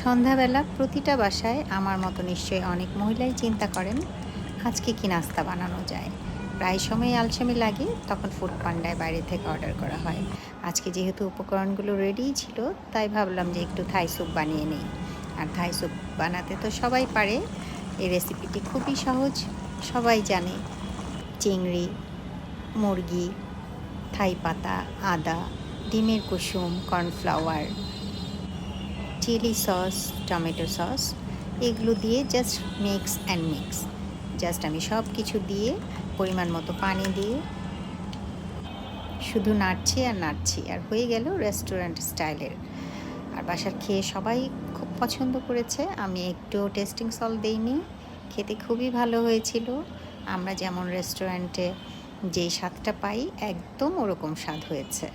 সন্ধ্যাবেলা প্রতিটা বাসায় আমার মতো নিশ্চয়ই অনেক মহিলাই চিন্তা করেন আজকে কি নাস্তা বানানো যায়। প্রায় সময় আলসেমি লাগে, তখন ফুড পান্ডায় বাইরে থেকে অর্ডার করা হয়। আজকে যেহেতু উপকরণগুলো রেডিই ছিল, তাই ভাবলাম যে একটু থাই স্যুপ বানিয়ে নিই। আর থাই স্যুপ বানাতে তো সবাই পারে। এই রেসিপিটি খুবই সহজ, সবাই জানে। চিংড়ি, মুরগি, থাই পাতা, আদা, ডিমের কুসুম, cornflour, chilli sauce, tomato sauce, এগুলো দিয়ে জাস্ট মিক্স। জাস্ট আমি সব কিছু দিয়ে পরিমাণ মতো পানি দিয়ে শুধু নাড়ছি আর হয়ে গেল রেস্টুরেন্ট স্টাইলের। আর বাসার খেয়ে সবাই খুব পছন্দ করেছে। আমি একটু টেস্টিং সল্ট দেইনি, খেতে খুবই ভালো হয়েছিল। আমরা যেমন রেস্টুরেন্টে যেই স্বাদটা পাই একদম ওরকম স্বাদ হয়েছে।